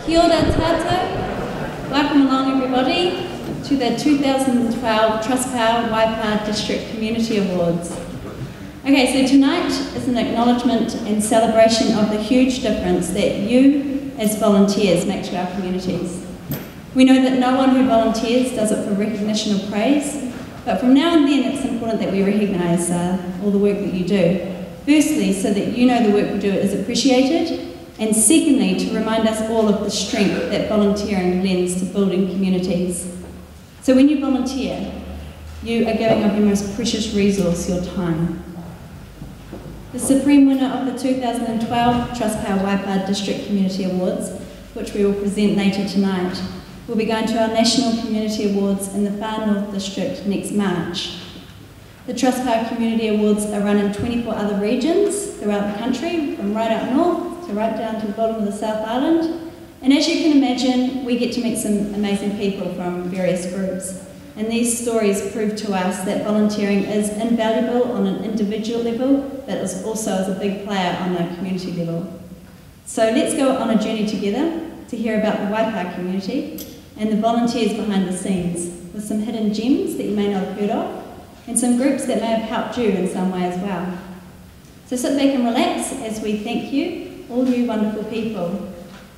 Kia ora tātou. Welcome along everybody to the 2012 TrustPower Waipa District Community Awards. Okay, so tonight is an acknowledgement and celebration of the huge difference that you as volunteers make to our communities. We know that no one who volunteers does it for recognition or praise, but from now and then it's important that we recognise all the work that you do. Firstly, so that you know the work we do is appreciated, and secondly, to remind us all of the strength that volunteering lends to building communities. So when you volunteer, you are giving up your most precious resource, your time. The supreme winner of the 2012 TrustPower Waipa District Community Awards, which we will present later tonight, will be going to our National Community Awards in the Far North District next March. The TrustPower Community Awards are run in 24 other regions throughout the country, from right up north to right down to the bottom of the South Island. And as you can imagine, we get to meet some amazing people from various groups. And these stories prove to us that volunteering is invaluable on an individual level, but is also as a big player on a community level. So let's go on a journey together to hear about the Waipa community and the volunteers behind the scenes, with some hidden gems that you may not have heard of, and some groups that may have helped you in some way as well. So sit back and relax as we thank you, all you wonderful people.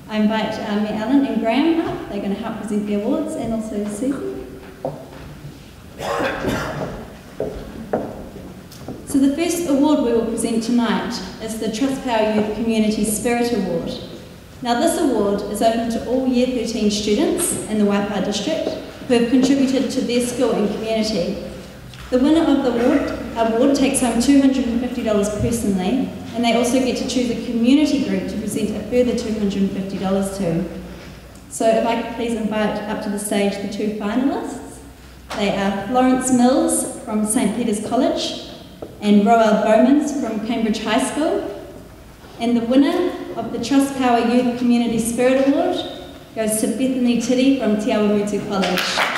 I invite me, Alan and Graham up. They're going to help present the awards, and also Susie. So the first award we will present tonight is the TrustPower Youth Community Spirit Award. Now this award is open to all Year 13 students in the Waipa District who have contributed to their school and community. The winner of the award takes home $250 personally, and they also get to choose a community group to present a further $250 to. So if I could please invite up to the stage the two finalists. They are Florence Mills from St. Peter's College and Roald Bomans from Cambridge High School. And the winner of the TrustPower Youth Community Spirit Award goes to Bethany Tiddy from Te Awamutu College.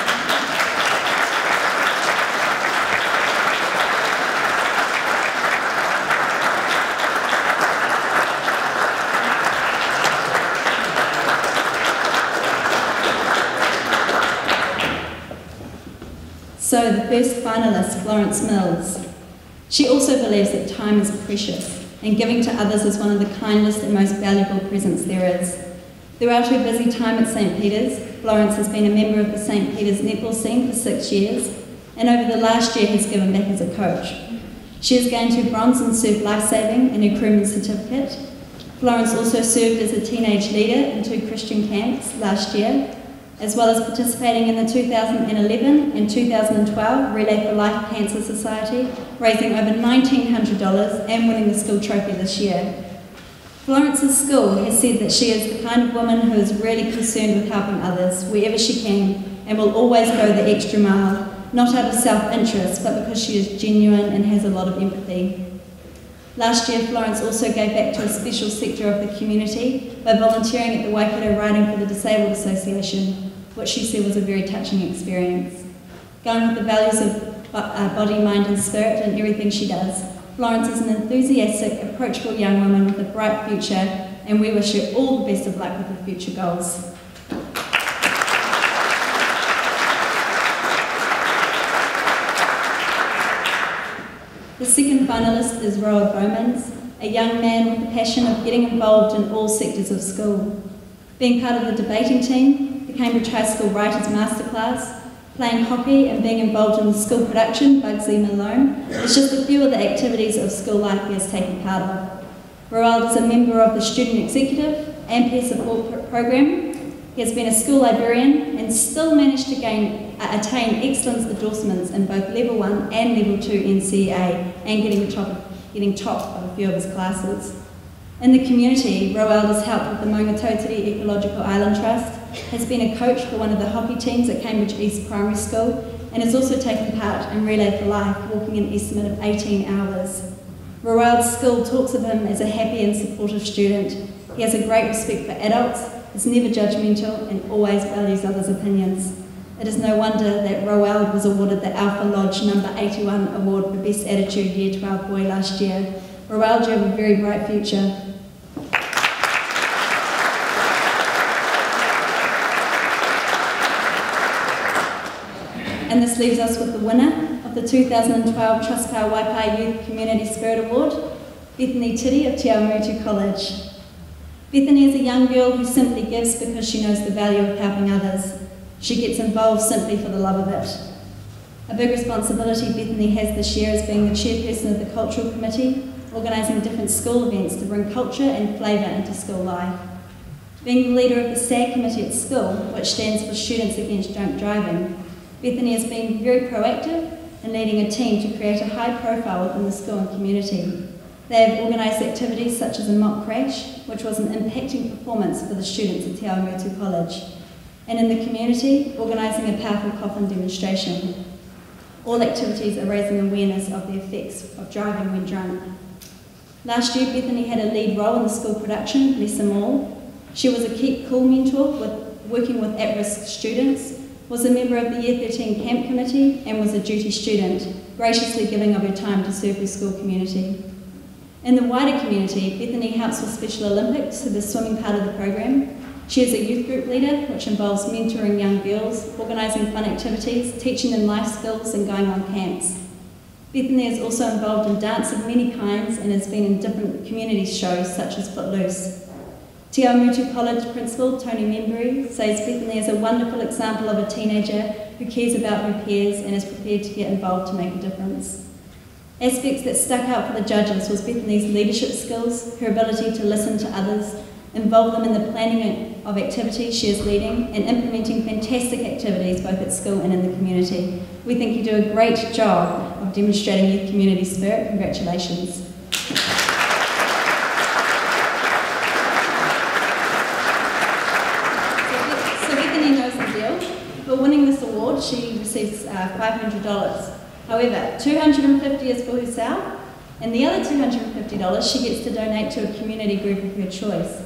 So the first finalist, Florence Mills. She also believes that time is precious, and giving to others is one of the kindest and most valuable presents there is. Throughout her busy time at St. Peter's, Florence has been a member of the St. Peter's netball scene for 6 years, and over the last year has given back as a coach. She has gained her bronze in surf lifesaving and her crewman's certificate. Florence also served as a teenage leader in 2 Christian camps last year, as well as participating in the 2011 and 2012 Relay for Life Cancer Society, raising over $1,900 and winning the school trophy this year. Florence's school has said that she is the kind of woman who is really concerned with helping others wherever she can, and will always go the extra mile, not out of self-interest, but because she is genuine and has a lot of empathy. Last year, Florence also gave back to a special sector of the community by volunteering at the Waikato Riding for the Disabled Association, which she said was a very touching experience. Going with the values of body, mind and spirit in everything she does, Florence is an enthusiastic, approachable young woman with a bright future, and we wish her all the best of luck with her future goals. The second finalist is Roald Bomans, a young man with the passion of getting involved in all sectors of school. Being part of the debating team, the Cambridge High School Writers Masterclass, playing hockey and being involved in the school production, Bugsy Malone, is just a few of the activities of school life he has taken part of. Roald is a member of the Student Executive and Peer Support Program. He has been a school librarian and still managed to attain excellence endorsements in both Level 1 and Level 2 NCEA, and getting top of a few of his classes. In the community, Roald has helped with the Maungatautari Ecological Island Trust, has been a coach for one of the hockey teams at Cambridge East Primary School, and has also taken part in Relay for Life, walking an estimate of 18 hours. Roald's school talks of him as a happy and supportive student. He has a great respect for adults, is never judgmental, and always values others' opinions. It is no wonder that Roald was awarded the Alpha Lodge No. 81 Award for Best Attitude Year 12 Boy last year. Roald, you have a very bright future. And this leaves us with the winner of the 2012 TrustPower Waipa Youth Community Spirit Award, Bethany Tiddy of Te Awamutu College. Bethany is a young girl who simply gives because she knows the value of helping others. She gets involved simply for the love of it. A big responsibility Bethany has this year is being the chairperson of the Cultural Committee, organising different school events to bring culture and flavour into school life. Being the leader of the SAG committee at school, which stands for Students Against Drunk Driving, Bethany has been very proactive in leading a team to create a high profile within the school and community. They have organised activities such as a mock crash, which was an impacting performance for the students at Te Awamutu College, and in the community, organising a powerful coffin demonstration. All activities are raising awareness of the effects of driving when drunk. Last year, Bethany had a lead role in the school production, Bless Them All. She was a Keep Cool mentor, working with at-risk students, was a member of the Year 13 Camp Committee, and was a duty student, graciously giving of her time to serve her school community. In the wider community, Bethany helps with Special Olympics, so the swimming part of the program. She is a youth group leader, which involves mentoring young girls, organising fun activities, teaching them life skills, and going on camps. Bethany is also involved in dance of many kinds and has been in different community shows such as Footloose. Te Awamutu College Principal Tony Membry says Bethany is a wonderful example of a teenager who cares about her peers and is prepared to get involved to make a difference. Aspects that stuck out for the judges was Bethany's leadership skills, her ability to listen to others, involve them in the planning of activities she is leading, and implementing fantastic activities both at school and in the community. We think you do a great job of demonstrating youth community spirit. Congratulations. So Bethany knows the deal. For winning this award, she receives $500. However, $250 is for herself, and the other $250 she gets to donate to a community group of her choice.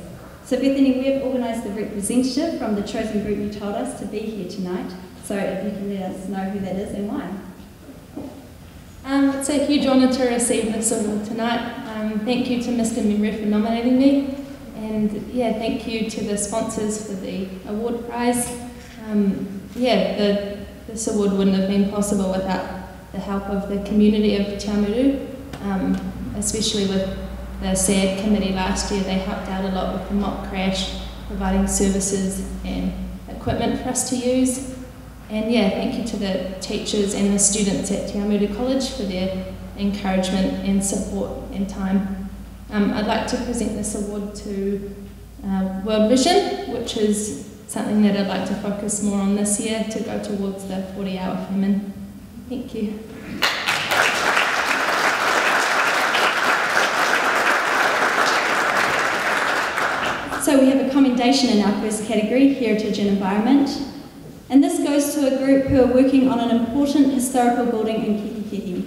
So Bethany, we have organised the representative from the chosen group you told us to be here tonight. So if you can let us know who that is and why. It's a huge honour to receive this award tonight. Thank you to Mr. Membry for nominating me, and yeah, thank you to the sponsors for the award prize. This award wouldn't have been possible without the help of the community of Te Awamutu, especially with the SAG committee last year. They helped out a lot with the mock crash, providing services and equipment for us to use. And yeah, thank you to the teachers and the students at Te Awamutu College for their encouragement and support and time. I'd like to present this award to World Vision, which is something that I'd like to focus more on this year to go towards the 40-hour famine. Thank you. So we have a commendation in our first category, Heritage and Environment. And this goes to a group who are working on an important historical building in Kihikihi.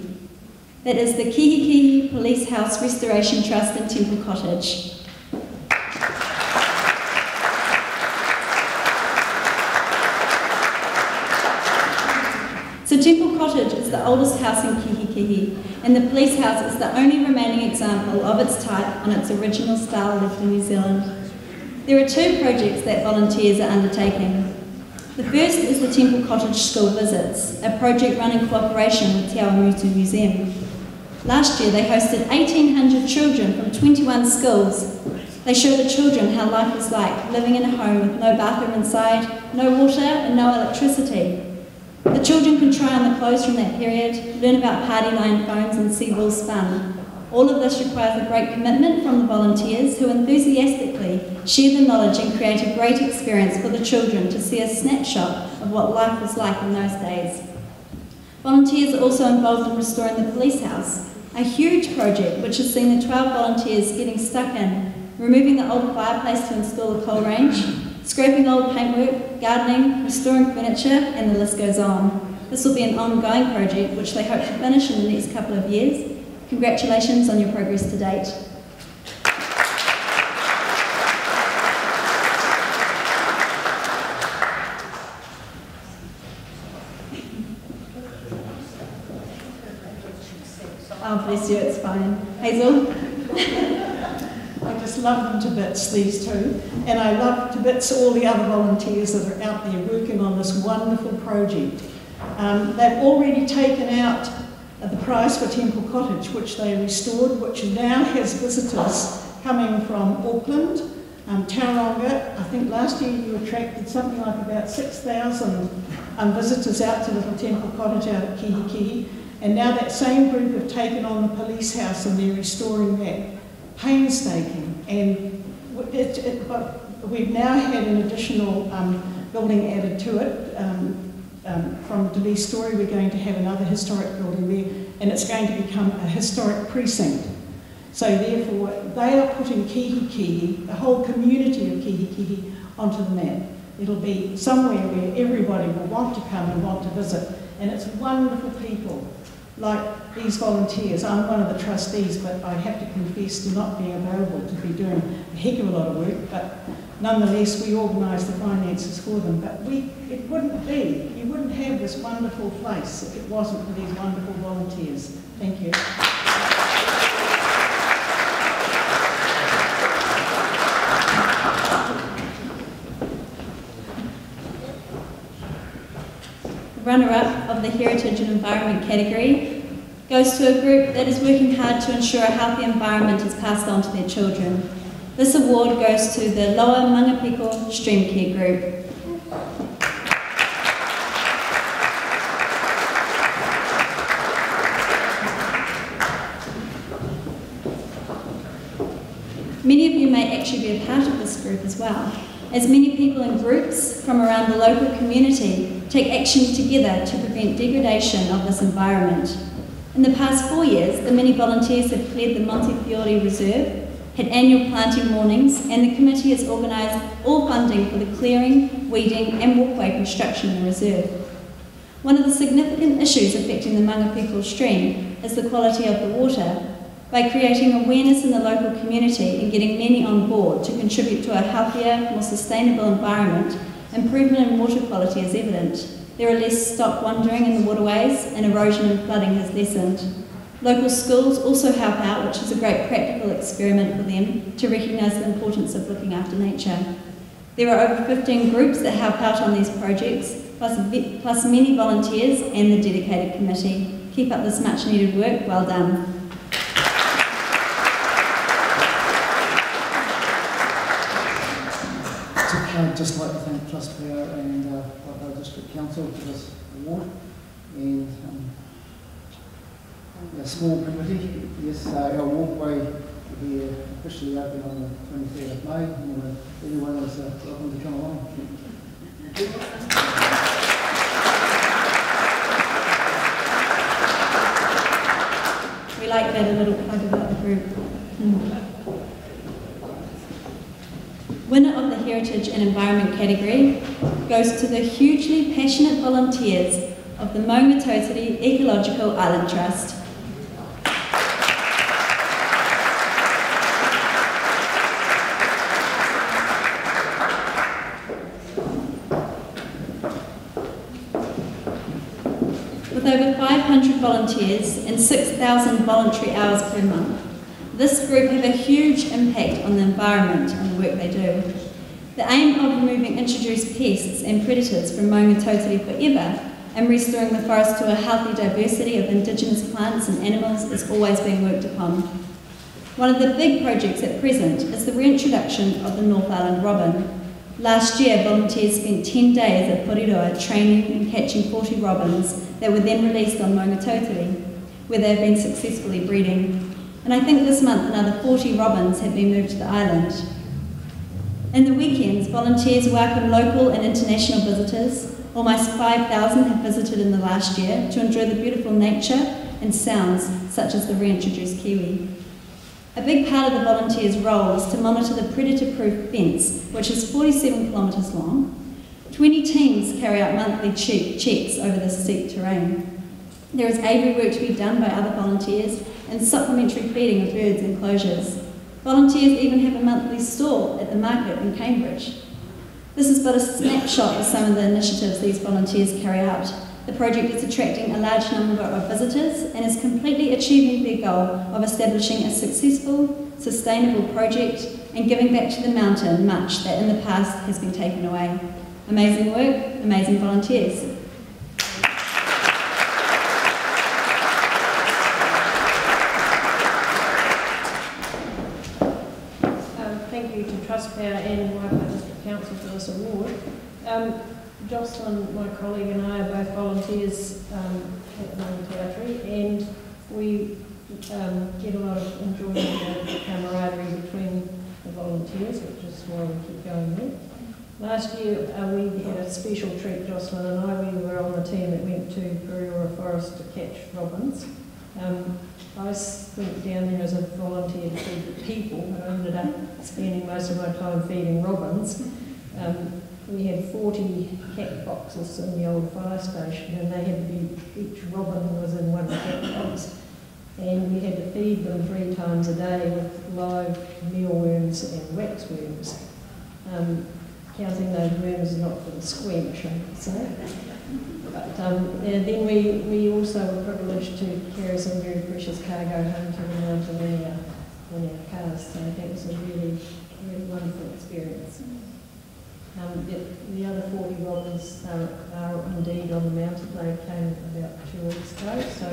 That is the Kihikihi Police House Restoration Trust in Temple Cottage. So Temple Cottage is the oldest house in Kihikihi, and the police house is the only remaining example of its type on its original style left in New Zealand. There are two projects that volunteers are undertaking. The first is the Temple Cottage School Visits, a project run in cooperation with Te Awamutu Museum. Last year they hosted 1,800 children from 21 schools. They showed the children how life was like, living in a home with no bathroom inside, no water and no electricity. The children can try on the clothes from that period, learn about party line phones and see wool's fun. All of this requires a great commitment from the volunteers who enthusiastically share the knowledge and create a great experience for the children to see a snapshot of what life was like in those days. Volunteers are also involved in restoring the police house, a huge project which has seen the 12 volunteers getting stuck in, removing the old fireplace to install a coal range, scraping old paintwork, gardening, restoring furniture, and the list goes on. This will be an ongoing project which they hope to finish in the next couple of years. Congratulations on your progress to date. Oh, bless you, it's fine. Hazel? I just love them to bits, these two. And I love to bits all the other volunteers that are out there working on this wonderful project. They've already taken out the price for Temple Cottage, which they restored, which now has visitors coming from Auckland, Tauranga. I think last year you attracted something like about 6,000 visitors out to Little Temple Cottage out at Kihikihi. And now that same group have taken on the police house and they're restoring that. Painstaking. And but we've now had an additional building added to it. From Delise Story, we're going to have another historic building there, and it's going to become a historic precinct. So therefore, they are putting Kihikihi, the whole community of Kihikihi, onto the map. It'll be somewhere where everybody will want to come and want to visit, and it's wonderful people, like these volunteers. I'm one of the trustees, but I have to confess to not being available to be doing a heck of a lot of work, but nonetheless, we organise the finances for them. But it wouldn't be, you wouldn't have this wonderful place if it wasn't for these wonderful volunteers. Thank you. The runner-up of the Heritage and Environment category goes to a group that is working hard to ensure a healthy environment is passed on to their children. This award goes to the Lower Mangapiko Streamcare group. Many of you may actually be a part of this group as well, as many people in groups from around the local community take action together to prevent degradation of this environment. In the past 4 years, the many volunteers have cleared the Montefiore Reserve, had annual planting mornings, and the committee has organised all funding for the clearing, weeding and walkway construction in the reserve. One of the significant issues affecting the Mangapiko stream is the quality of the water. By creating awareness in the local community and getting many on board to contribute to a healthier, more sustainable environment, improvement in water quality is evident. There are less stock wandering in the waterways and erosion and flooding has lessened. Local schools also help out, which is a great practical experiment for them to recognise the importance of looking after nature. There are over 15 groups that help out on these projects, plus many volunteers and the dedicated committee. Keep up this much needed work. Well done. I'd just like to thank TrustPower and our District Council for this award. And a small committee, yes, our walkway will be officially open on the 23rd of May, and everyone is welcome to come along. We like that, a little plug about the group. Winner of the Heritage and Environment category goes to the hugely passionate volunteers of the Maungatautari Ecological Island Trust. With over 500 volunteers and 6,000 voluntary hours per month, this group have a huge impact on the environment and the work they do. The aim of removing introduced pests and predators from Maungatautari forever and restoring the forest to a healthy diversity of indigenous plants and animals is always being worked upon. One of the big projects at present is the reintroduction of the North Island robin. Last year, volunteers spent 10 days at Poriroa training and catching 40 robins that were then released on Maungatautari, where they have been successfully breeding. And I think this month another 40 robins have been moved to the island. In the weekends, volunteers welcome local and international visitors. Almost 5,000 have visited in the last year to enjoy the beautiful nature and sounds such as the reintroduced kiwi. A big part of the volunteers' role is to monitor the predator-proof fence, which is 47 kilometres long. 20 teams carry out monthly checks over this steep terrain. There is aviary work to be done by other volunteers and supplementary feeding of birds and enclosures. Volunteers even have a monthly stall at the market in Cambridge. This is but a snapshot of some of the initiatives these volunteers carry out. The project is attracting a large number of visitors and is completely achieving their goal of establishing a successful, sustainable project and giving back to the mountain much that in the past has been taken away. Amazing work, amazing volunteers. TrustPower and Waipa District Council for this award. Jocelyn, my colleague, and I are both volunteers at Maungatautari, and we get a lot of enjoyment out of the camaraderie between the volunteers, which is why we keep going there. Last year we had a special treat, Jocelyn and I. We were on the team that went to Puriora Forest to catch robins. I went down there as a volunteer to feed the people, but I ended up spending most of my time feeding robins. We had 40 cat boxes in the old fire station, and they had to be, each robin was in one cat box. And we had to feed them 3 times a day with live mealworms and waxworms. Counting those worms is not for the squeamish, I would say. But then we also were privileged to carry some very precious cargo home to the mountain in our cars, so I think it was a really, really wonderful experience. The other 40 robins are indeed on the mountain. They came about 2 weeks ago, so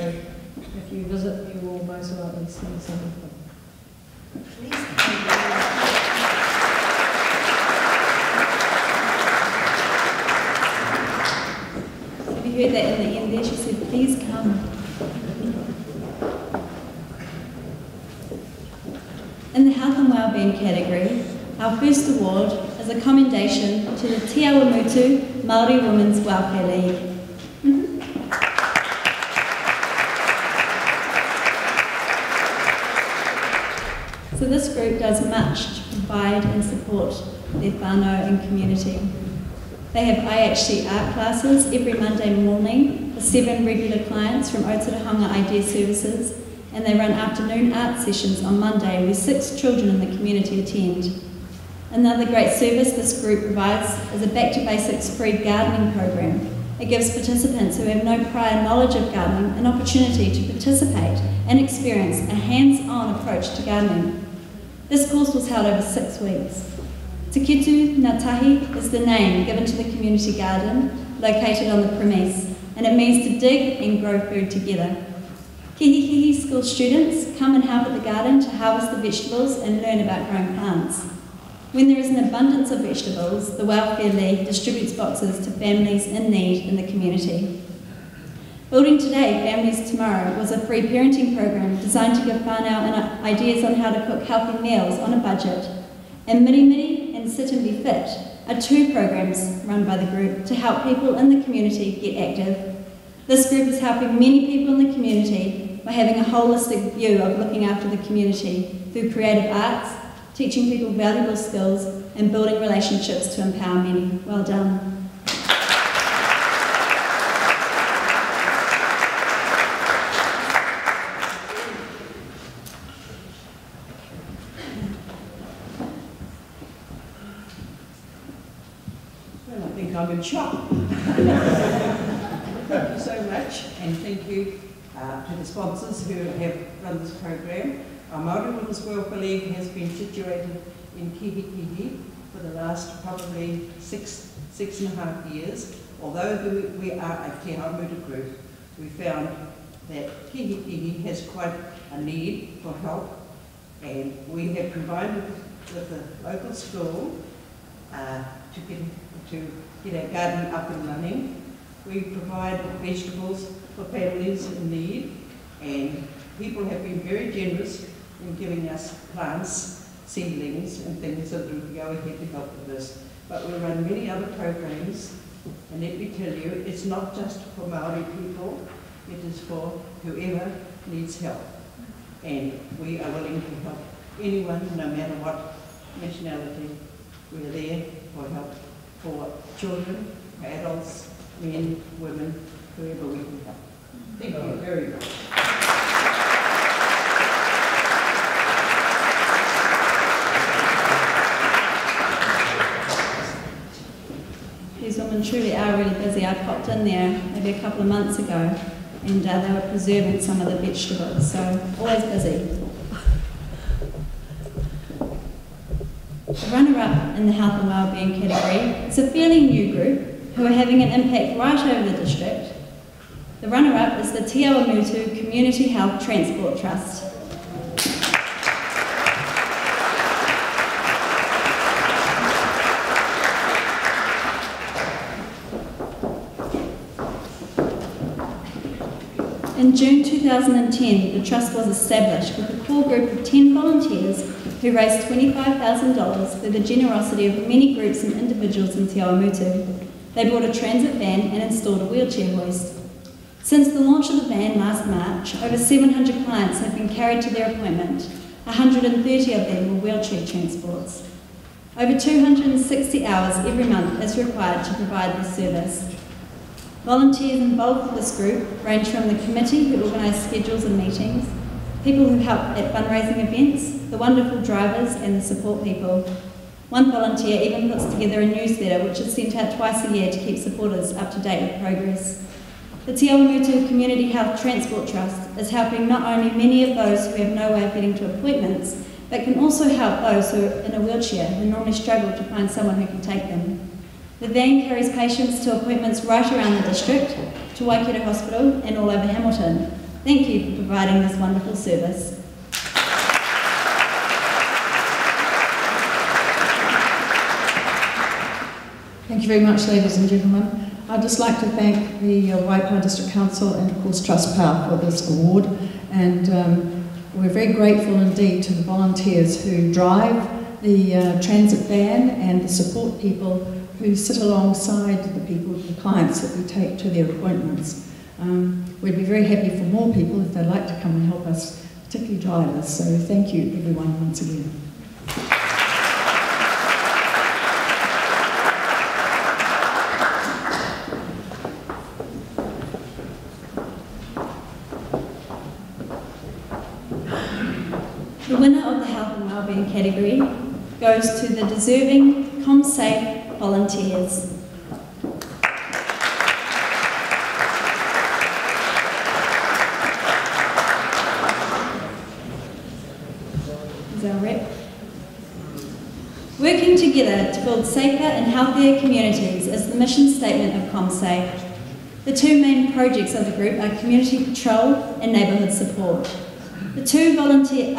if you visit, you will most likely see some of them. Have you heard that in the end there? She said, please come. In the Health and Wellbeing category, our first award is a commendation to the Te Awamutu Maori Women's Welfare League. So this group does much to provide and support their whānau and community. They have IHC art classes every Monday morning for 7 regular clients from Aotearoa Idea Services, and they run afternoon art sessions on Monday where 6 children in the community attend. Another great service this group provides is a Back to Basics free gardening program. It gives participants who have no prior knowledge of gardening an opportunity to participate and experience a hands-on approach to gardening. This course was held over 6 weeks. Te Kitu Ngā Tahi is the name given to the community garden located on the premise, and it means to dig and grow food together. Kihikihi school students come and help at the garden to harvest the vegetables and learn about growing plants. When there is an abundance of vegetables, the Welfare League distributes boxes to families in need in the community. Building Today, Families Tomorrow was a free parenting program designed to give whānau ideas on how to cook healthy meals on a budget. And Miri Miri and Sit and Be Fit are 2 programs run by the group to help people in the community get active. This group is helping many people in the community by having a holistic view of looking after the community through creative arts, teaching people valuable skills, and building relationships to empower many. Well done. Well, I think I'm in shock. Thank you so much, and thank you to the sponsors who have run this program. Our Māori Women's Welfare League has been situated in Kihikihi for the last probably 6.5 years. Although we are a Te Awamutu group, we found that Kihikihi has quite a need for help, and we have provided with the local school to get our garden up and running. We provide vegetables for families in need, and people have been very generous in giving us plants, seedlings and things so that we can go ahead to help with this. But we run many other programs, and let me tell you, it's not just for Maori people, it is for whoever needs help. And we are willing to help anyone, no matter what nationality. We're there for help for children, for adults, men, women, whoever we can help. Thank you very much. These women truly are really busy. I popped in there maybe a couple of months ago, and they were preserving some of the vegetables, so always busy. The runner-up in the Health and Wellbeing category is a fairly new group who are having an impact right over the district. The runner-up is the Te Awamutu Community Health Transport Trust. In June 2010, the Trust was established with a core group of 10 volunteers who raised $25,000 through the generosity of many groups and individuals in Te Awamutu. They bought a transit van and installed a wheelchair hoist. Since the launch of the van last March, over 700 clients have been carried to their appointment. 130 of them were wheelchair transports. Over 260 hours every month is required to provide this service. Volunteers involved with this group range from the committee who organise schedules and meetings, people who help at fundraising events, the wonderful drivers and the support people. One volunteer even puts together a newsletter which is sent out twice a year to keep supporters up to date with progress. The Te Awamutu Community Health Transport Trust is helping not only many of those who have no way of getting to appointments, but can also help those who are in a wheelchair who normally struggle to find someone who can take them. The van carries patients to appointments right around the district, to Waikato Hospital and all over Hamilton. Thank you for providing this wonderful service. Thank you very much, ladies and gentlemen. I'd just like to thank the Waipa District Council and of course TrustPower for this award, and we're very grateful indeed to the volunteers who drive the transit van and the support people who sit alongside the people, the clients that we take to their appointments. We'd be very happy for more people if they'd like to come and help us, particularly drivers. So thank you everyone once again. The winner of the Health and Wellbeing category goes to the deserving CommSafe volunteers. Is our rep? Working together to build safer and healthier communities is the mission statement of CommSafe. The two main projects of the group are community patrol and neighbourhood support. The two volunteer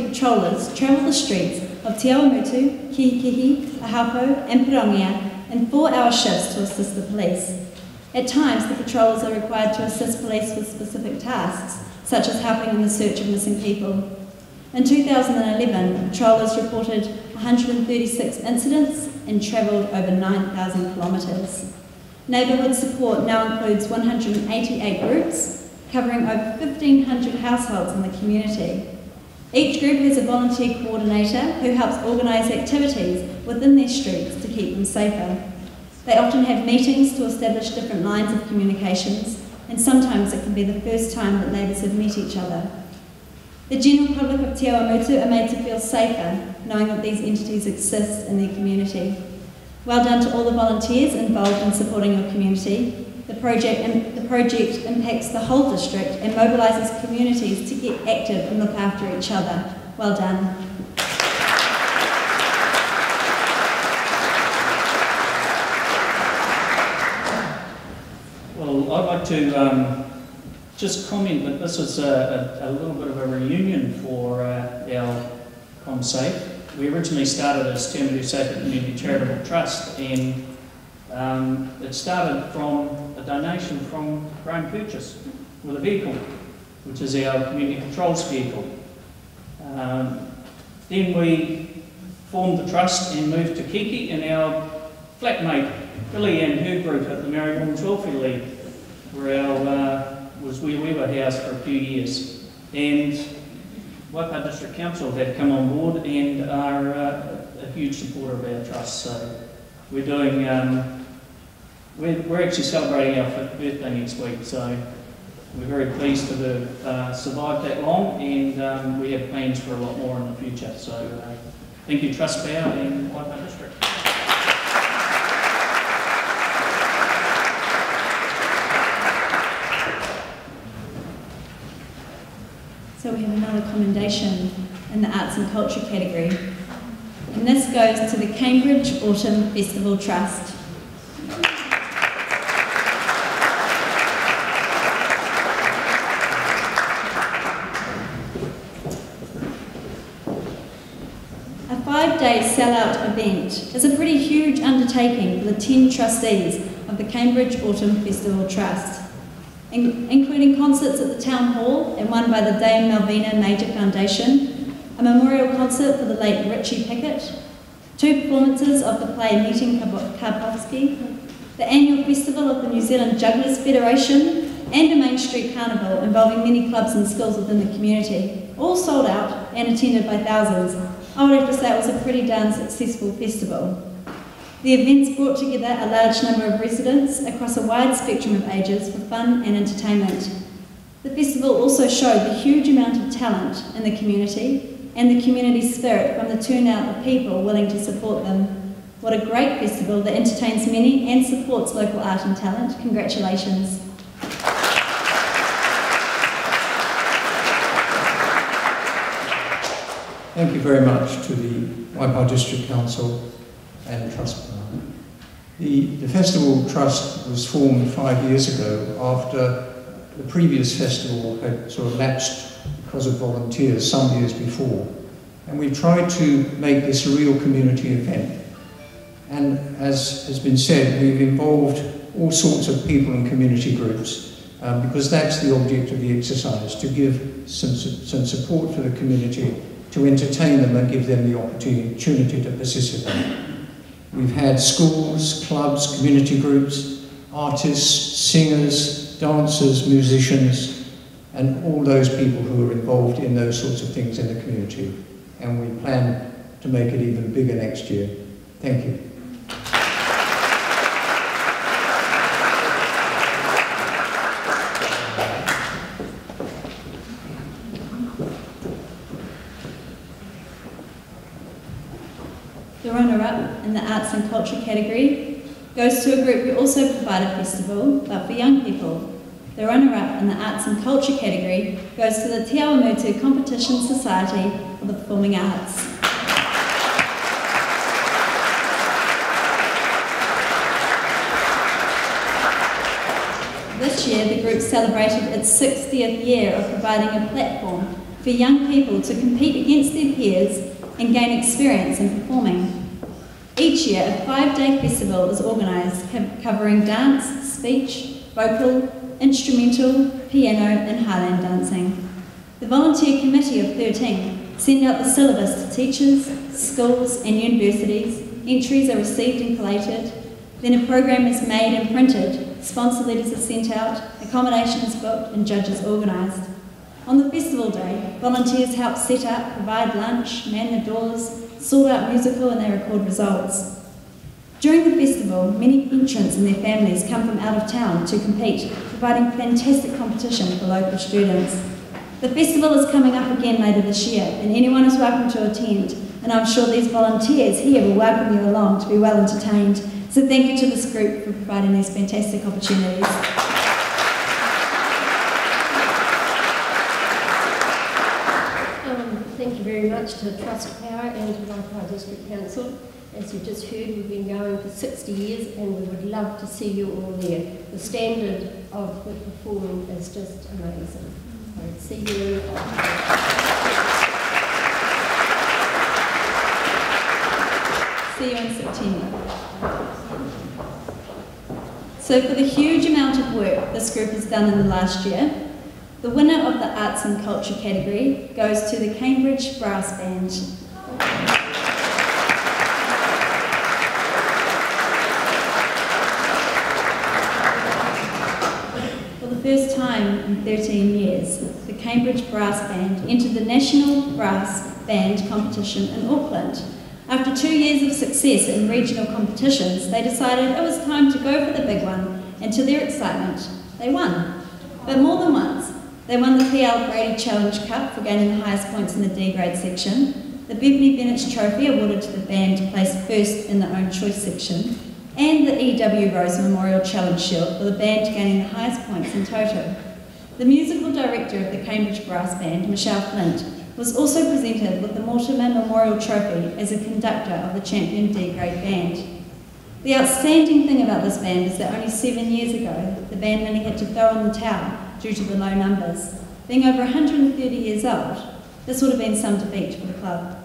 patrollers travel the streets of Te Awamutu, Kihikihi, Ahaupo and Pirongia in 4-hour shifts to assist the police. At times, the patrollers are required to assist police with specific tasks, such as helping in the search of missing people. In 2011, patrollers reported 136 incidents and travelled over 9,000 kilometres. Neighbourhood support now includes 188 groups, covering over 1,500 households in the community. Each group has a volunteer coordinator who helps organise activities within their streets to keep them safer. They often have meetings to establish different lines of communications, and sometimes it can be the first time that neighbours have met each other. The general public of Te Awamutu are made to feel safer, knowing that these entities exist in their community. Well done to all the volunteers involved in supporting your community. The project impacts the whole district and mobilises communities to get active and look after each other. Well done. Well, I'd like to just comment that this is a little bit of a reunion for our CommSafe. We originally started as Te Awamutu Safer Community Charitable Trust, and it started from a donation from Graham Purchase with a vehicle, which is our community patrols vehicle. Then we formed the trust and moved to Kiki, and our flatmate Billy and her group at the Maori Women's Welfare League was where we were housed for a few years. And Waipa District Council have come on board and are a huge supporter of our trust. So we're doing, we're actually celebrating our 5th birthday next week. So we're very pleased to have survived that long, and we have plans for a lot more in the future. So thank you, TrustPower and Waipa District. So we have another commendation in the Arts and Culture category. And this goes to the Cambridge Autumn Festival Trust. A 5-day sell-out event is a pretty huge undertaking for the 10 trustees of the Cambridge Autumn Festival Trust. including concerts at the Town Hall and one by the Dame Malvina Major Foundation, a memorial concert for the late Richie Pickett, 2 performances of the play Meeting Karpovsky, the annual festival of the New Zealand Jugglers Federation, and a Main Street Carnival involving many clubs and schools within the community, all sold out and attended by thousands. I would have to say it was a pretty darn successful festival. The events brought together a large number of residents across a wide spectrum of ages for fun and entertainment. The festival also showed the huge amount of talent in the community and the community spirit from the turnout of people willing to support them. What a great festival that entertains many and supports local art and talent. Congratulations. Thank you very much to the Waipa District Council and TrustPower. The Festival Trust was formed 5 years ago after the previous festival had sort of lapsed because of volunteers some years before. And we tried to make this a real community event. And as has been said, we've involved all sorts of people and community groups because that's the object of the exercise, to give some support for the community, to entertain them and give them the opportunity to participate. We've had schools, clubs, community groups, artists, singers, dancers, musicians, and all those people who are involved in those sorts of things in the community. And we plan to make it even bigger next year. Thank you. The runner-up in the Arts and Culture category goes to a group who also provide a festival, but for young people. The runner-up in the Arts and Culture category goes to the Te Awamutu Competition Society of the Performing Arts. This year, the group celebrated its 60th year of providing a platform for young people to compete against their peers and gain experience in performing. Each year, a 5-day festival is organised, covering dance, speech, vocal, instrumental, piano and Highland dancing. The volunteer committee of 13 send out the syllabus to teachers, schools and universities. Entries are received and collated. Then a program is made and printed, sponsor letters are sent out, accommodation is booked and judges organised. On the festival day, volunteers help set up, provide lunch, man the doors, sort out musical and they record results. During the festival, many entrants and their families come from out of town to compete, providing fantastic competition for local students. The festival is coming up again later this year and anyone is welcome to attend, and I'm sure these volunteers here will welcome you along to be well entertained. So thank you to this group for providing these fantastic opportunities. Thank you very much to TrustPower and to Waipa District Council. As you just heard, we've been going for 60 years and we would love to see you all there. The standard of the performing is just amazing. So see you. See you in September. So for the huge amount of work this group has done in the last year, the winner of the Arts and Culture category goes to the Cambridge Brass Band. For the first time in 13 years, the Cambridge Brass Band entered the National Brass Band competition in Auckland. After 2 years of success in regional competitions, they decided it was time to go for the big one, and to their excitement, they won. But more than once. They won the P.L. Brady Challenge Cup for gaining the highest points in the D grade section, the Bethany Bennett Trophy awarded to the band placed first in the Own Choice section, and the E.W. Rose Memorial Challenge Shield for the band gaining the highest points in total. The musical director of the Cambridge Brass Band, Michelle Flint, was also presented with the Mortimer Memorial Trophy as a conductor of the champion D grade band. The outstanding thing about this band is that only 7 years ago, the band nearly had to throw in the towel due to the low numbers. Being over 130 years old, this would have been some defeat for the club.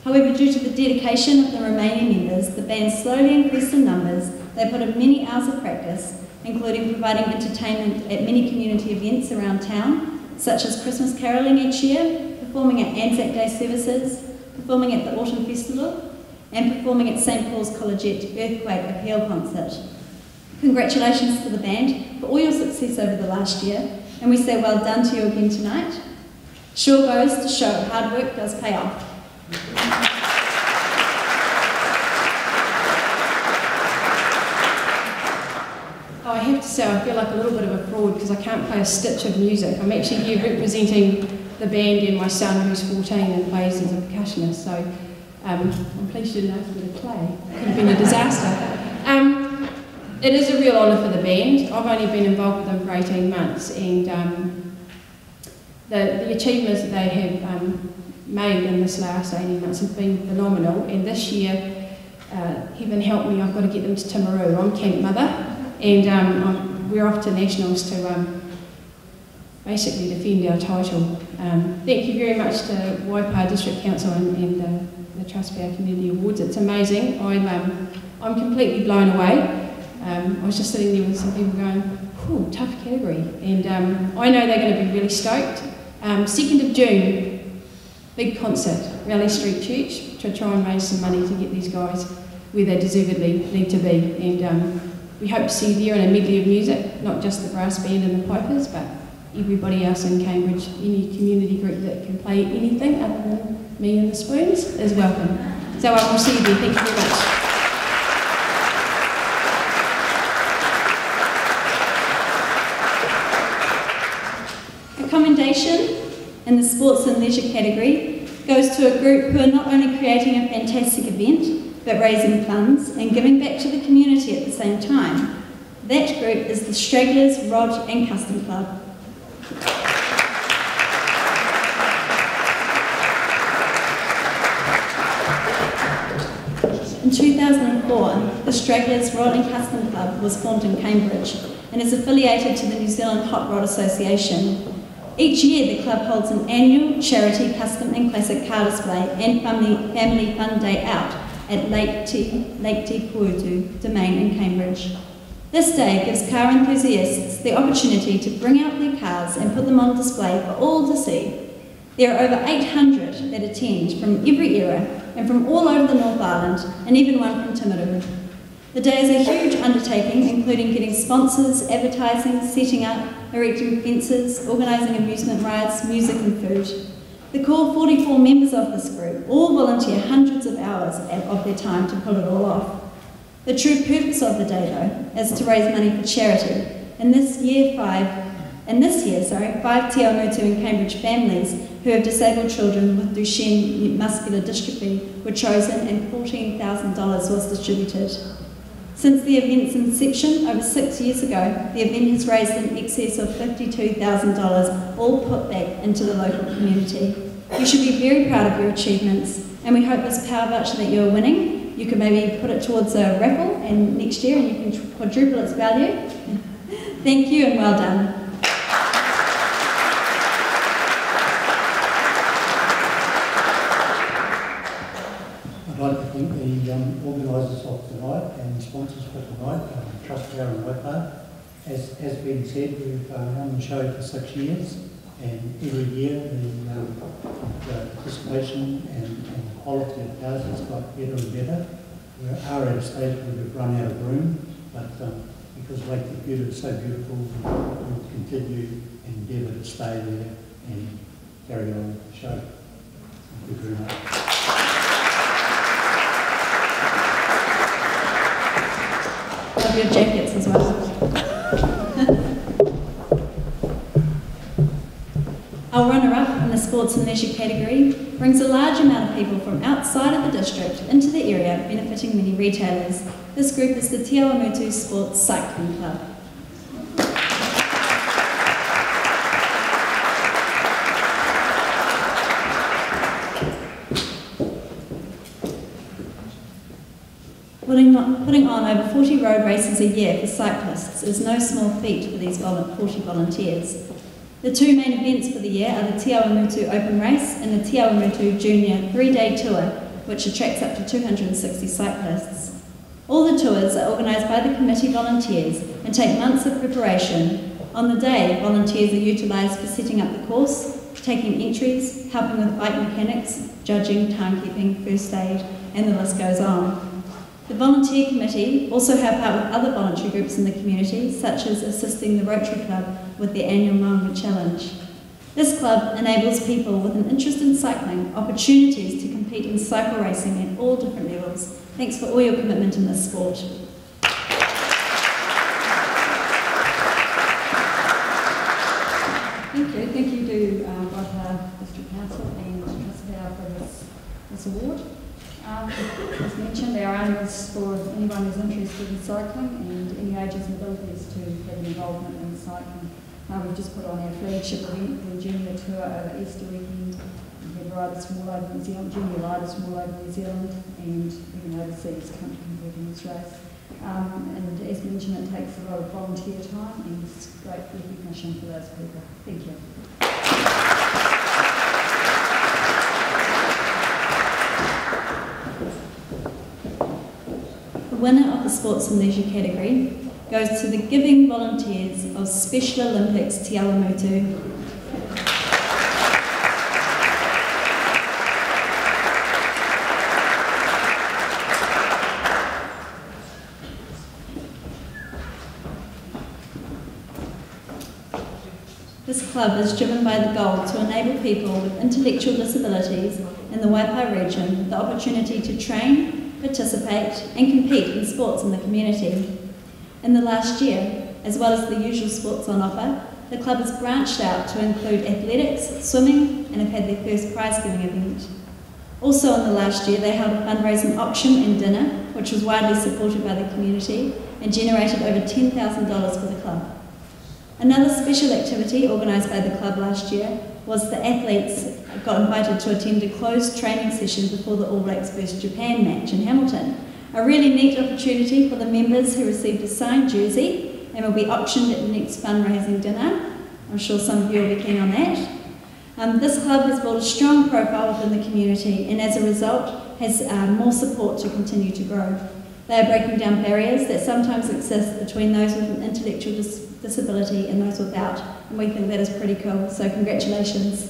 However, due to the dedication of the remaining members, the band slowly increased in numbers, they put in many hours of practice, including providing entertainment at many community events around town, such as Christmas carolling each year, performing at Anzac Day services, performing at the Autumn Festival, and performing at St Paul's Collegiate Earthquake Appeal Concert. Congratulations to the band for all your success over the last year, and we say well done to you again tonight. Sure goes to show hard work does pay off. I have to say I feel like a little bit of a fraud because I can't play a stitch of music. I'm actually here representing the band and my son who's 14 and plays as a percussionist, so I'm pleased you didn't ask me to play. It could have been a disaster. It is a real honour for the band. I've only been involved with them for 18 months, and the achievements that they have made in this last 18 months have been phenomenal. And this year, heaven help me, I've got to get them to Timaru. I'm camp mother, and we're off to nationals to basically defend our title. Thank you very much to Waipa District Council and the TrustPower Community Awards. It's amazing. I'm completely blown away. I was just sitting there with some people going, "Ooh, tough category," and I know they're going to be really stoked. 2nd of June, big concert, Raleigh Street Church, to try and raise some money to get these guys where they deservedly need to be. And we hope to see you there in a medley of music, not just the brass band and the pipers, but everybody else in Cambridge. Any community group that can play anything other than me and the spoons is welcome. So we'll see you there. Thank you very much. Commendation in the sports and leisure category goes to a group who are not only creating a fantastic event, but raising funds and giving back to the community at the same time. That group is the Stragglers, Roald and Kustom Club. In 2004, the Stragglers, Roald and Kustom Club was formed in Cambridge and is affiliated to the New Zealand Hot Rod Association. Each year, the club holds an annual charity custom and classic car display and family fun day out at Lake Te Awamutu Domain in Cambridge. This day gives car enthusiasts the opportunity to bring out their cars and put them on display for all to see. There are over 800 that attend from every era and from all over the North Island, and even one from Timaru. The day is a huge undertaking, including getting sponsors, advertising, setting up, erecting fences, organising amusement rides, music and food. The core 44 members of this group all volunteer hundreds of hours of their time to pull it all off. The true purpose of the day, though, is to raise money for charity. And this year, 5 Te Awamutu and Cambridge families who have disabled children with Duchenne muscular dystrophy were chosen, and $14,000 was distributed. Since the event's inception over 6 years ago, the event has raised in excess of $52,000, all put back into the local community. You should be very proud of your achievements, and we hope this power voucher that you're winning, you can maybe put it towards a raffle and next year, and you can quadruple its value. Thank you and well done. I'd like to thank the organisers of tonight and sponsors for tonight, TrustPower and Waipa. As has been said, we've run the show for 6 years, and every year the participation and quality of cars has got better and better. We are at a stage where we've run out of room, but because Lake Computer is so beautiful, we'll continue and endeavour to stay there and carry on the show. Thank you very much. Love your jackets as well. Our runner-up in the sports and leisure category brings a large amount of people from outside of the district into the area, benefiting many retailers. This group is the Te Awamutu Sports Cycling Club. Putting on over 40 road races a year for cyclists is no small feat for these 40 volunteers. The two main events for the year are the Te Awamutu Open Race and the Te Awamutu Junior 3-day tour, which attracts up to 260 cyclists. All the tours are organised by the committee volunteers and take months of preparation. On the day, volunteers are utilised for setting up the course, taking entries, helping with bike mechanics, judging, timekeeping, first aid, and the list goes on. The volunteer committee also help out with other voluntary groups in the community, such as assisting the Rotary Club with their annual Maunga Challenge. This club enables people with an interest in cycling opportunities to compete in cycle racing at all different levels. Thanks for all your commitment in this sport. Thank you to Waipa District Council and TrustPower for this award. As mentioned, our aim is for anyone who's interested in cycling and any ages and abilities to have an involvement in cycling. We've just put on our flagship event, the Junior Tour over Easter weekend. We had riders from all over New Zealand, junior riders from all over New Zealand, and even overseas competing in this race. And as mentioned, it takes a lot of volunteer time and it's great recognition for those people. Thank you. The winner of the Sports and Leisure category goes to the giving volunteers of Special Olympics Te Awamutu. This club is driven by the goal to enable people with intellectual disabilities in the Waipa region the opportunity to train, participate and compete in sports in the community. In the last year, as well as the usual sports on offer, the club has branched out to include athletics, swimming and have had their first prize-giving event. Also in the last year, they held a fundraising auction and dinner, which was widely supported by the community and generated over $10,000 for the club. Another special activity organised by the club last year was the athletes got invited to attend a closed training session before the All Blacks vs Japan match in Hamilton. A really neat opportunity for the members who received a signed jersey and will be auctioned at the next fundraising dinner. I'm sure some of you will be keen on that. This club has built a strong profile within the community and as a result has more support to continue to grow. They are breaking down barriers that sometimes exist between those with an intellectual disability and those without, and we think that is pretty cool, so congratulations.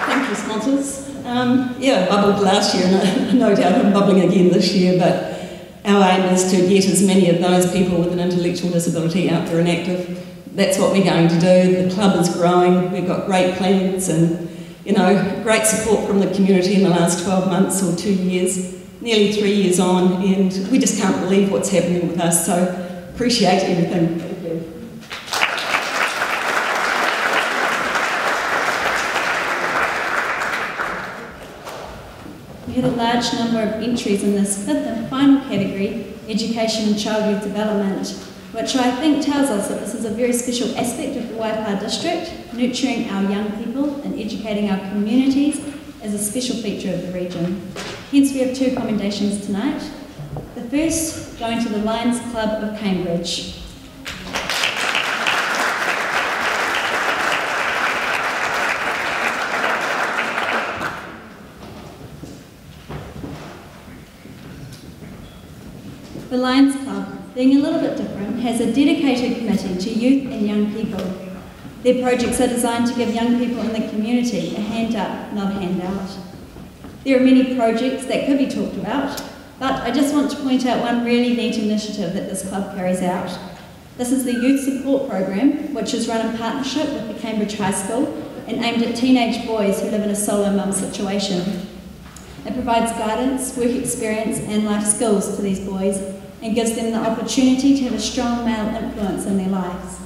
Thank you, sponsors. I bubbled last year and no doubt I'm bubbling again this year, but our aim is to get as many of those people with an intellectual disability out there and active. That's what we're going to do. The club is growing, we've got great plans and great support from the community in the last 12 months or 2 years, nearly 3 years on, and we just can't believe what's happening with us, so appreciate everything. Thank you. We had a large number of entries in this fifth and final category, Education and Child Youth Development, which I think tells us that this is a very special aspect of the Waipa district. Nurturing our young people and educating our communities is a special feature of the region. Hence we have two commendations tonight. The first going to the Lions Club of Cambridge. The Lions Club, being a little bit different, has a dedicated committee to youth and young people. Their projects are designed to give young people in the community a hand up, not a handout. There are many projects that could be talked about, but I just want to point out one really neat initiative that this club carries out. This is the Youth Support Program, which is run in partnership with the Cambridge High School and aimed at teenage boys who live in a solo mum situation. It provides guidance, work experience and life skills to these boys and gives them the opportunity to have a strong male influence in their lives.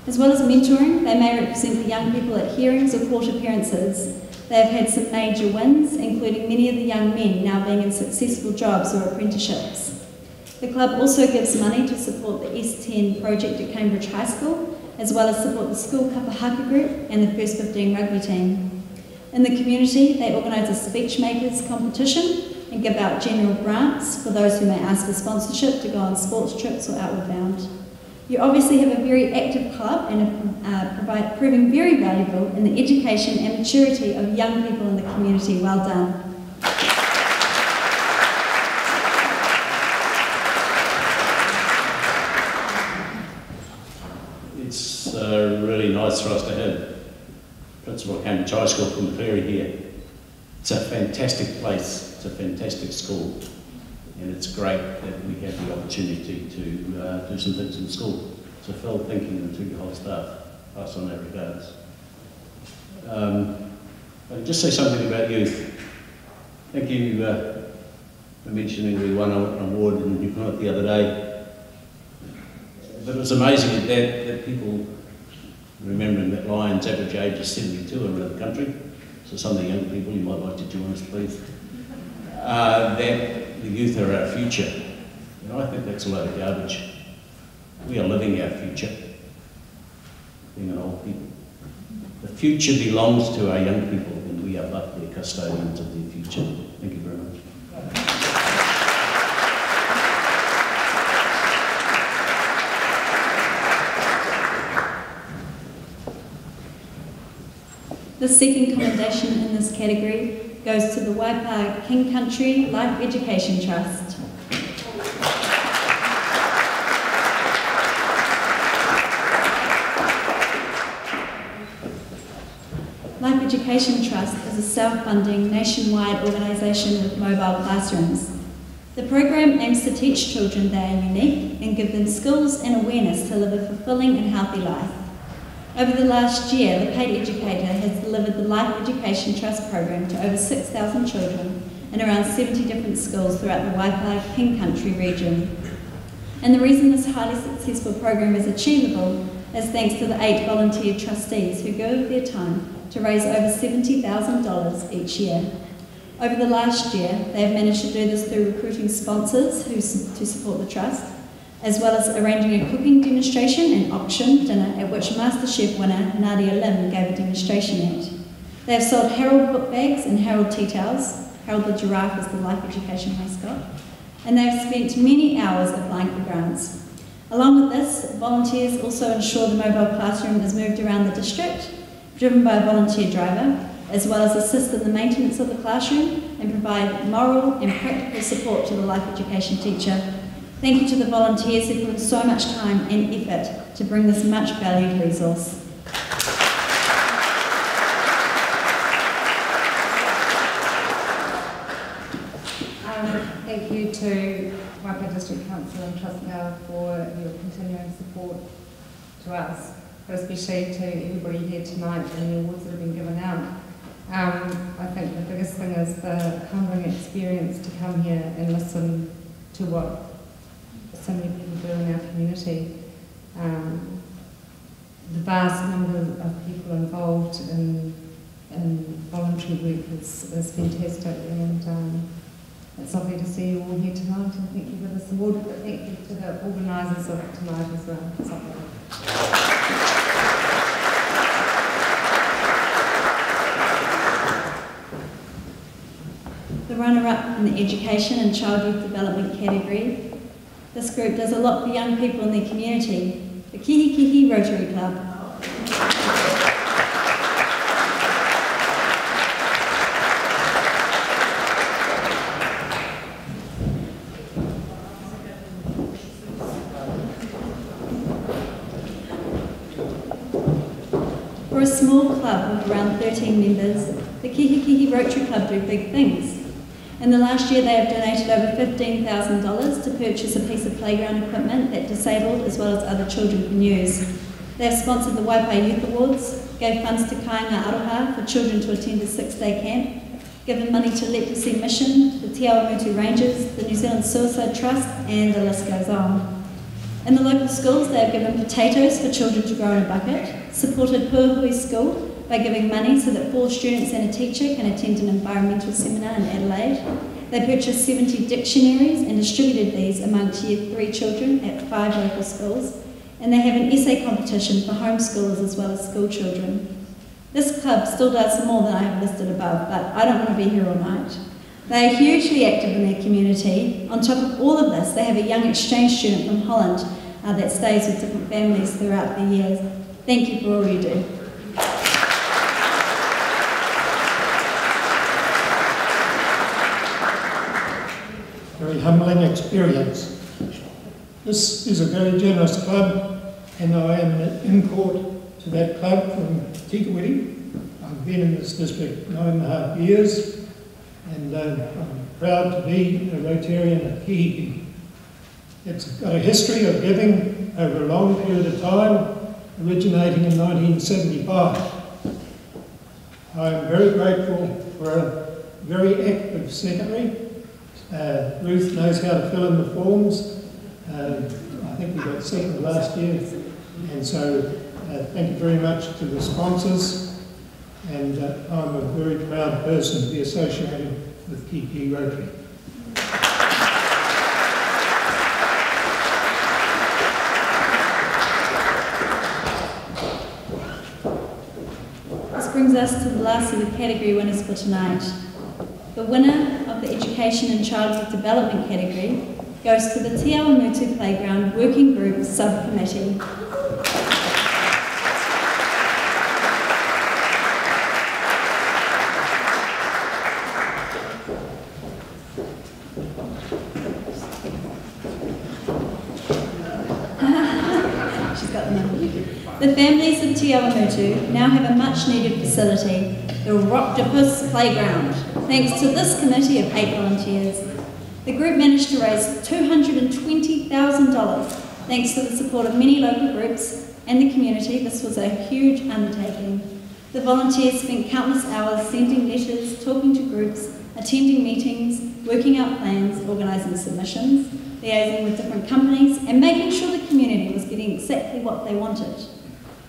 As well as mentoring, they may represent the young people at hearings or court appearances. They have had some major wins, including many of the young men now being in successful jobs or apprenticeships. The club also gives money to support the S10 project at Cambridge High School, as well as support the school kapahaka group and the First 15 rugby team. In the community, they organise a speech makers competition and give out general grants for those who may ask for sponsorship to go on sports trips or outward bound. You obviously have a very active club and are proving very valuable in the education and maturity of young people in the community. Well done. It's really nice for us to have Principal of Cambridge High School from the ferry here. It's a fantastic place, it's a fantastic school, and it's great that we have the opportunity to do some things in the school. So Phil, thank you, and to your whole staff, pass on our regards. I'll just say something about youth. Thank you for mentioning we won an award in New Zealand the other day. But it was amazing that people, remembering that Lion's average age is 72 around the country, so some of the young people, you might like to join us, please, that the youth are our future. And I think that's a load of garbage. We are living our future, being an old people. The future belongs to our young people, and we are but the custodians of their future. Thank you very much. The second commendation in this category goes to the Waipa King Country Life Education Trust. Life Education Trust is a self-funding nationwide organisation with mobile classrooms. The program aims to teach children they are unique and give them skills and awareness to live a fulfilling and healthy life. Over the last year, the paid educator has delivered the Life Education Trust program to over 6,000 children in around 70 different schools throughout the Waipa King Country region. And the reason this highly successful program is achievable is thanks to the 8 volunteer trustees who give their time to raise over $70,000 each year. Over the last year, they have managed to do this through recruiting sponsors to support the trust, as well as arranging a cooking demonstration and auction dinner at which MasterChef winner Nadia Lim gave a demonstration at. They have sold Harold book bags and Harold tea towels. Harold the giraffe is the life education mascot. And they have spent many hours applying for grants. Along with this, volunteers also ensure the mobile classroom is moved around the district, driven by a volunteer driver, as well as assist in the maintenance of the classroom and provide moral and practical support to the life education teacher. Thank you to the volunteers who put in so much time and effort to bring this much valued resource. Thank you to Waipa District Council and TrustPower for your continuing support to us, but especially to everybody here tonight and the awards that have been given out. I think the biggest thing is the humbling experience to come here and listen to what so many people do in our community. The vast number of people involved in voluntary work is fantastic, and it's lovely to see you all here tonight, and thank you for this award, but thank you to the organisers of tonight as well. It's lovely. The runner-up in the education and child youth development category. This group does a lot for young people in their community. The Kihikihi Rotary Club. For a small club with around 13 members, the Kihikihi Rotary Club do big things. In the last year, they have donated over $15,000 to purchase a piece of playground equipment that disabled as well as other children can use. They have sponsored the Waipa Youth Awards, gave funds to Kāinga Aroha for children to attend a 6-day camp, given money to Leprosy Mission, the Te Awamutu Rangers, the New Zealand Suicide Trust, and the list goes on. In the local schools, they have given potatoes for children to grow in a bucket, supported Puahui School by giving money so that 4 students and a teacher can attend an environmental seminar in Adelaide. They purchased 70 dictionaries and distributed these amongst Year 3 children at 5 local schools. And they have an essay competition for homeschoolers as well as school children. This club still does more than I have listed above, but I don't want to be here all night. They are hugely active in their community. On top of all of this, they have a young exchange student from Holland that stays with different families throughout the years. Thank you for all you do. Very humbling experience. This is a very generous club, and I am an import to that club from Kihikihi. I've been in this district 9.5 years, and I'm proud to be a Rotarian at Kihikihi. It's got a history of giving over a long period of time, originating in 1975. I am very grateful for a very active secretary. Ruth knows how to fill in the forms. I think we got second last year, and so thank you very much to the sponsors, and I'm a very proud person to be associated with Kihikihi Rotary. This brings us to the last of the category winners for tonight. The winner of the Education and Childhood Development category goes to the Te Awamutu Playground Working Group Subcommittee. She's got the number. The families of Te Awamutu now have a much needed facility, the Rocktopus Playground. Thanks to this committee of 8 volunteers, the group managed to raise $220,000. Thanks to the support of many local groups and the community, this was a huge undertaking. The volunteers spent countless hours sending letters, talking to groups, attending meetings, working out plans, organising submissions, liaising with different companies, and making sure the community was getting exactly what they wanted.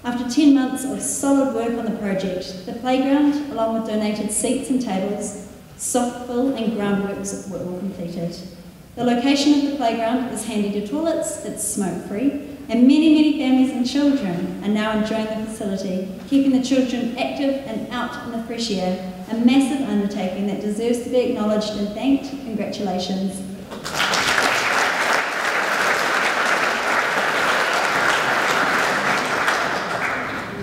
After 10 months of solid work on the project, the playground, along with donated seats and tables, soft fill and groundworks were all completed. The location of the playground is handy to toilets, it's smoke-free, and many families and children are now enjoying the facility, keeping the children active and out in the fresh air, a massive undertaking that deserves to be acknowledged and thanked. Congratulations.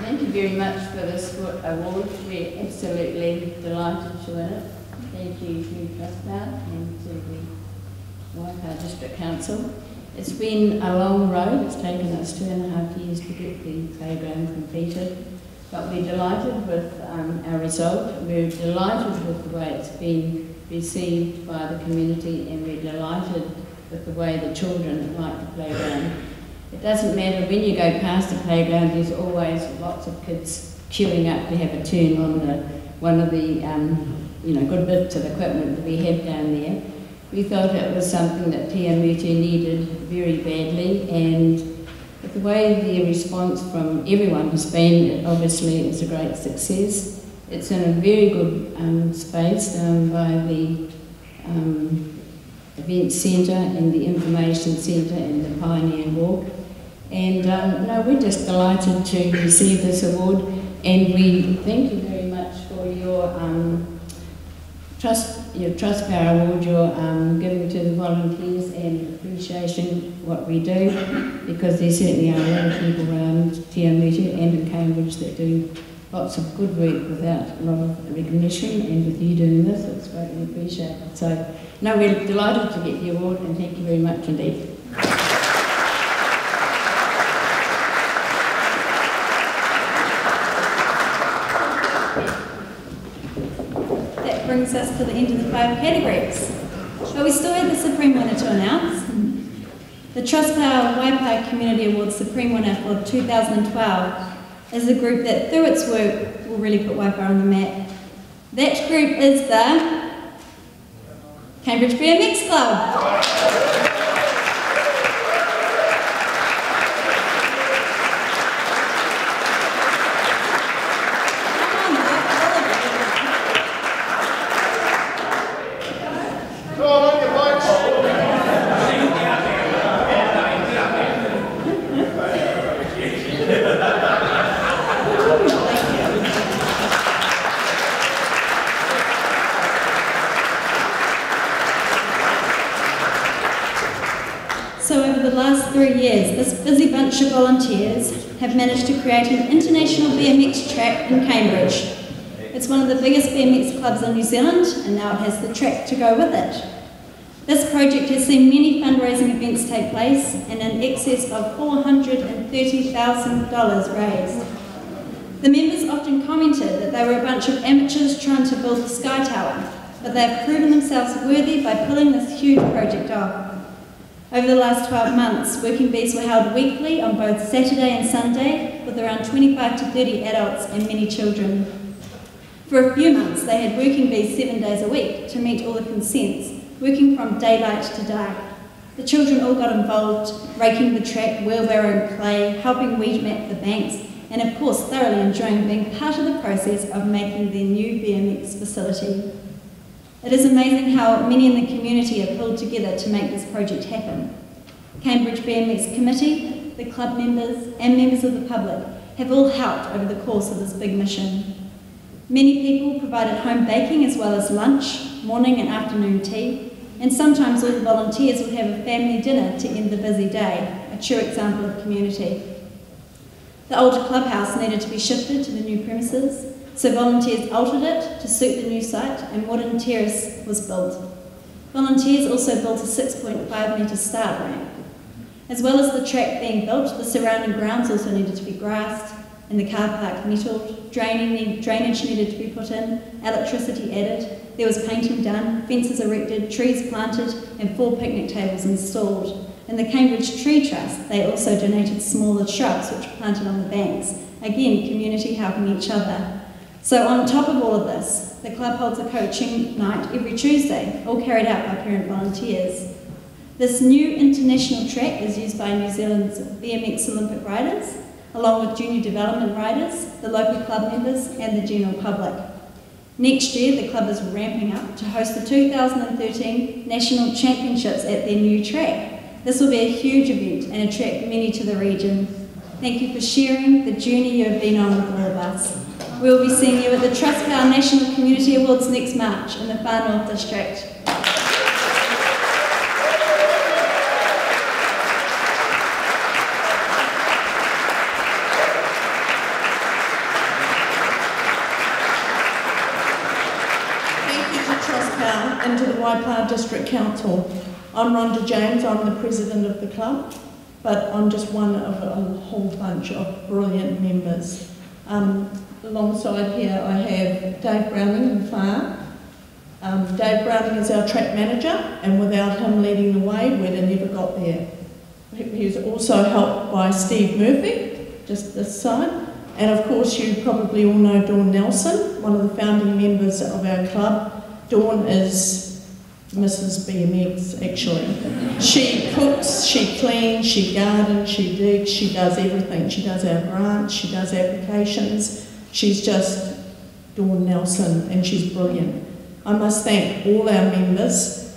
Thank you very much for this award. We're absolutely delighted to win it. Thank you to TrustPower and to the Waipa District Council. It's been a long road. It's taken us 2.5 years to get the playground completed, but we're delighted with our result. We're delighted with the way it's been received by the community, and we're delighted with the way the children like the playground. It doesn't matter when you go past the playground, there's always lots of kids queuing up to have a turn on one of the good bits of equipment that we have down there. We thought it was something that Te Awamutu needed very badly, and with the way the response from everyone has been, obviously it's a great success. It's in a very good space down by the event centre and the information centre and the Pioneer Walk. And we're just delighted to receive this award, and we thank you very much for your TrustPower Award you're giving to the volunteers, and appreciation what we do, because there certainly are a lot of people around Te Awamutu and in Cambridge that do lots of good work without a lot of recognition, and with you doing this, it's greatly appreciated. So, we're delighted to get the award, and thank you very much indeed. Brings us to the end of the 5 categories. But we still have the Supreme Winner to announce. The TrustPower Waipa Community Awards Supreme Winner for 2012 is a group that, through its work, will really put Waipa on the map. That group is the Cambridge BMX Club. So over the last 3 years, this busy bunch of volunteers have managed to create an international BMX track in Cambridge. It's one of the biggest BMX clubs in New Zealand, and now it has the track to go with it. This project has seen many fundraising events take place and in excess of $430,000 raised. The members often commented that they were a bunch of amateurs trying to build the Sky Tower, but they have proven themselves worthy by pulling this huge project off. Over the last 12 months, Working Bees were held weekly on both Saturday and Sunday, with around 25 to 30 adults and many children. For a few months, they had Working Bees 7 days a week to meet all the consents, working from daylight to dark. The children all got involved, raking the track, wheelbarrowing clay, helping weed map the banks, and of course thoroughly enjoying being part of the process of making their new BMX facility. It is amazing how many in the community have pulled together to make this project happen. Cambridge BMX Committee, the club members and members of the public have all helped over the course of this big mission. Many people provided home baking as well as lunch, morning and afternoon tea, and sometimes all the volunteers would have a family dinner to end the busy day, a true example of community. The old clubhouse needed to be shifted to the new premises, so volunteers altered it to suit the new site and wooden terrace was built. Volunteers also built a 6.5 metre start ramp. As well as the track being built, the surrounding grounds also needed to be grassed and the car park metalled, drainage needed to be put in, electricity added, there was painting done, fences erected, trees planted and 4 picnic tables installed. In the Cambridge Tree Trust, they also donated smaller shrubs which were planted on the banks. Again, community helping each other. So on top of all of this, the club holds a coaching night every Tuesday, all carried out by parent volunteers. This new international track is used by New Zealand's BMX Olympic riders, along with junior development riders, the local club members and the general public. Next year, the club is ramping up to host the 2013 National Championships at their new track. This will be a huge event and attract many to the region. Thank you for sharing the journey you have been on with all of us. We will be seeing you at the TrustPower National Community Awards next March in the Far North District. And to the Waipa District Council. I'm Rhonda James, I'm the president of the club, but I'm just one of a whole bunch of brilliant members. Alongside here I have Dave Browning and Far. Dave Browning is our track manager, and without him leading the way, we'd have never got there. He's also helped by Steve Murphy, just this side, and of course you probably all know Dawn Nelson, one of the founding members of our club. Dawn is Mrs. BMX, actually. She cooks, she cleans, she gardens, she digs, she does everything. She does our grants, she does applications. She's just Dawn Nelson, and she's brilliant. I must thank all our members.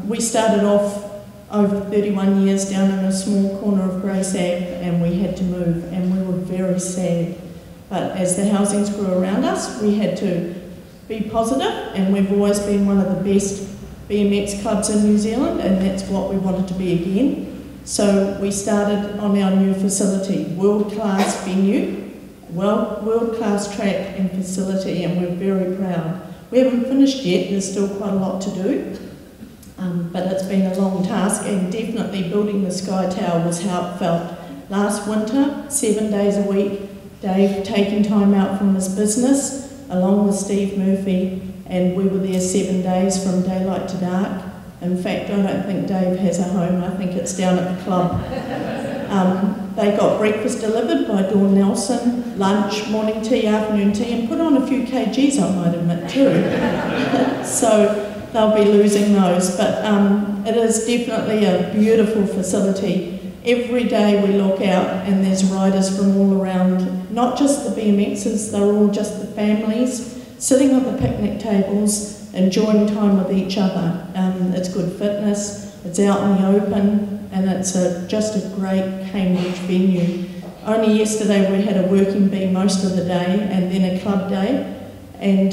We started off over 31 years down in a small corner of Grace Ave, and we had to move, and we were very sad. But as the housings grew around us, we had to be positive, and we've always been one of the best BMX clubs in New Zealand, and that's what we wanted to be again. So we started on our new facility, world-class venue, world-class track and facility, and we're very proud. We haven't finished yet, there's still quite a lot to do, but it's been a long task, and definitely building the Sky Tower was how it felt. Last winter, 7 days a week, Dave taking time out from his business, along with Steve Murphy, and we were there 7 days from daylight to dark. In fact, I don't think Dave has a home, I think it's down at the club. They got breakfast delivered by Dawn Nelson, lunch, morning tea, afternoon tea, and put on a few kgs, I might admit too. So they'll be losing those, but it is definitely a beautiful facility. Every day we look out and there's riders from all around, not just the BMXers, they're all just the families, sitting on the picnic tables, enjoying time with each other. It's good fitness, it's out in the open, and it's just a great Cambridge venue. Only yesterday we had a working bee most of the day, and then a club day, and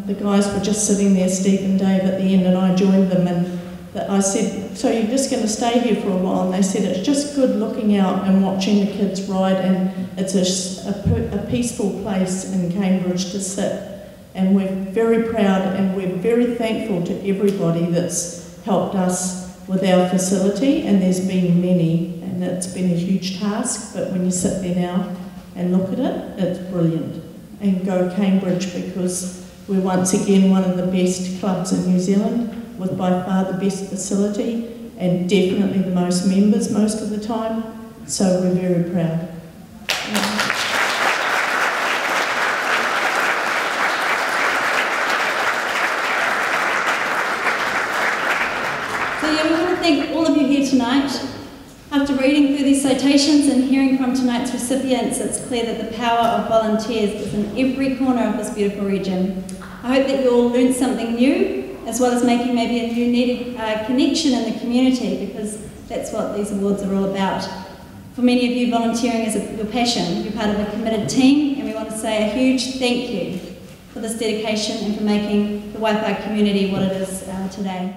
the guys were just sitting there, Steve and Dave, at the end, and I joined them, and that I said, so you're just going to stay here for a while? And they said, it's just good looking out and watching the kids ride, and it's a peaceful place in Cambridge to sit. And we're very proud and we're very thankful to everybody that's helped us with our facility, and there's been many, and it's been a huge task, but when you sit there now and look at it, it's brilliant. And go Cambridge, because we're once again one of the best clubs in New Zealand, with by far the best facility and definitely the most members most of the time, so we're very proud. So yeah, we want to thank all of you here tonight. After reading through these citations and hearing from tonight's recipients, it's clear that the power of volunteers is in every corner of this beautiful region. I hope that you all learned something new, as well as making maybe a new needed connection in the community, because that's what these awards are all about. For many of you, volunteering is your passion. You're part of a committed team, and we want to say a huge thank you for this dedication and for making the Waipa community what it is today.